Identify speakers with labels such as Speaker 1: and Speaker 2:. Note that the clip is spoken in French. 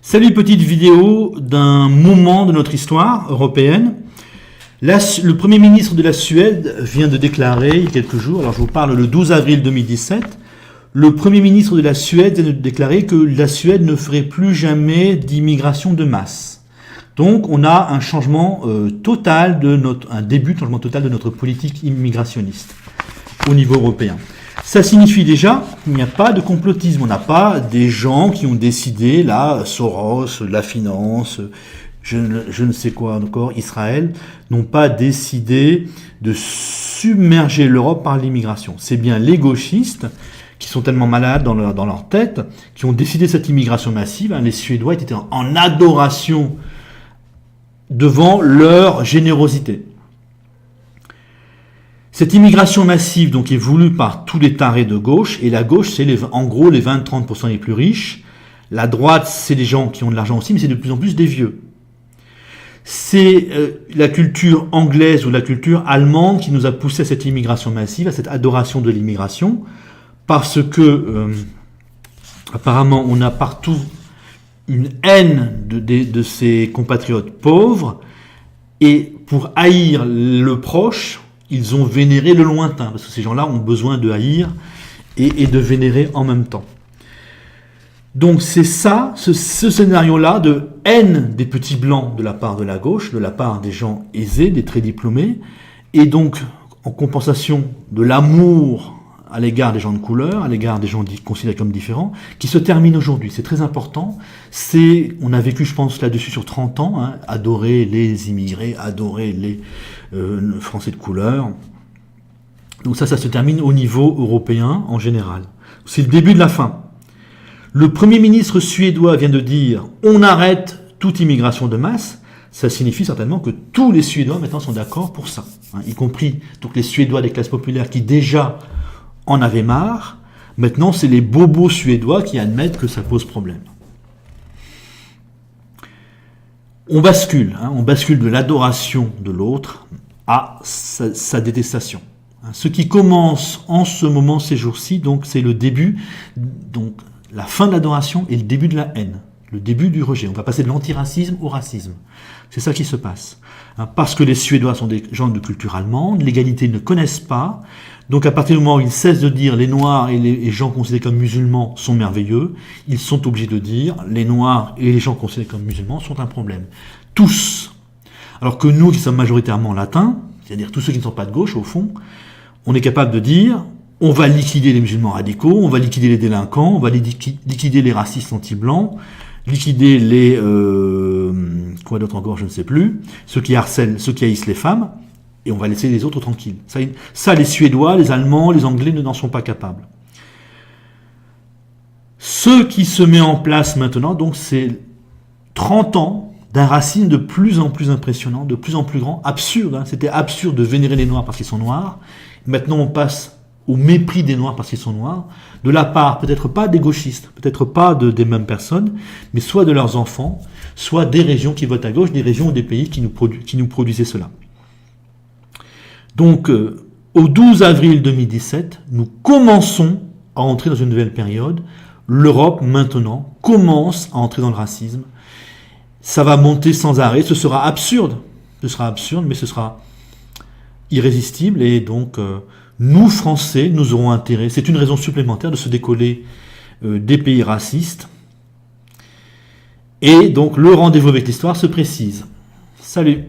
Speaker 1: Salut, petite vidéo d'un moment de notre histoire européenne. Le Premier ministre de la Suède vient de déclarer il y a quelques jours, alors je vous parle le 12 avril 2017, le Premier ministre de la Suède vient de déclarer que la Suède ne ferait plus jamais d'immigration de masse. Donc on a un changement total un début de changement total de notre politique immigrationniste au niveau européen. Ça signifie déjà qu'il n'y a pas de complotisme. On n'a pas des gens qui ont décidé, là, Soros, la finance, je ne sais quoi encore, Israël, n'ont pas décidé de submerger l'Europe par l'immigration. C'est bien les gauchistes qui sont tellement malades dans leur tête, qui ont décidé cette immigration massive. Les Suédois étaient en adoration devant leur générosité. Cette immigration massive donc est voulue par tous les tarés de gauche, et la gauche c'est en gros les 20-30% les plus riches, la droite c'est des gens qui ont de l'argent aussi, mais c'est de plus en plus des vieux. C'est la culture anglaise ou la culture allemande qui nous a poussé à cette immigration massive, à cette adoration de l'immigration, parce que apparemment on a partout une haine de ces compatriotes pauvres, et pour haïr le proche, ils ont vénéré le lointain, parce que ces gens-là ont besoin de haïr et de vénérer en même temps. Donc c'est ça, ce scénario-là de haine des petits blancs de la part de la gauche, de la part des gens aisés, des très diplômés, et donc en compensation de l'amour à l'égard des gens de couleur, à l'égard des gens considérés comme différents, qui se termine aujourd'hui. C'est très important. On a vécu, je pense, là-dessus sur 30 ans, adorer les immigrés, adorer les Français de couleur. Donc ça se termine au niveau européen en général. C'est le début de la fin. Le Premier ministre suédois vient de dire « on arrête toute immigration de masse ». Ça signifie certainement que tous les Suédois maintenant sont d'accord pour ça, y compris donc les Suédois des classes populaires qui déjà en avaient marre. Maintenant, c'est les bobos suédois qui admettent que ça pose problème. On bascule de l'adoration de l'autre à sa détestation. Ce qui commence en ce moment, ces jours-ci, donc c'est le début, donc la fin de l'adoration et le début de la haine, le début du rejet. On va passer de l'antiracisme au racisme. C'est ça qui se passe. Parce que les Suédois sont des gens de culture allemande, l'égalité ils ne connaissent pas. Donc à partir du moment où ils cessent de dire les Noirs et les gens considérés comme musulmans sont merveilleux, ils sont obligés de dire les Noirs et les gens considérés comme musulmans sont un problème. Tous. Alors que nous qui sommes majoritairement latins, c'est-à-dire tous ceux qui ne sont pas de gauche au fond, on est capable de dire on va liquider les musulmans radicaux, on va liquider les délinquants, on va liquider les racistes anti-blancs, liquider les... quoi d'autre encore, je ne sais plus, ceux qui harcèlent, ceux qui haïssent les femmes, et on va laisser les autres tranquilles. Ça, les Suédois, les Allemands, les Anglais n'en sont pas capables. Ce qui se met en place maintenant, donc c'est 30 ans d'un racisme de plus en plus impressionnant, de plus en plus grand, absurde. C'était absurde de vénérer les Noirs parce qu'ils sont noirs. Maintenant, on passe au mépris des Noirs parce qu'ils sont noirs, de la part, peut-être pas des gauchistes, peut-être pas des mêmes personnes, mais soit de leurs enfants, soit des régions qui votent à gauche, des régions ou des pays qui nous produisaient cela. Donc, au 12 avril 2017, nous commençons à entrer dans une nouvelle période. L'Europe, maintenant, commence à entrer dans le racisme. Ça va monter sans arrêt. Ce sera absurde, mais ce sera irrésistible. Et donc, nous, Français, nous aurons intérêt. C'est une raison supplémentaire de se décoller des pays racistes. Et donc, le rendez-vous avec l'histoire se précise. Salut!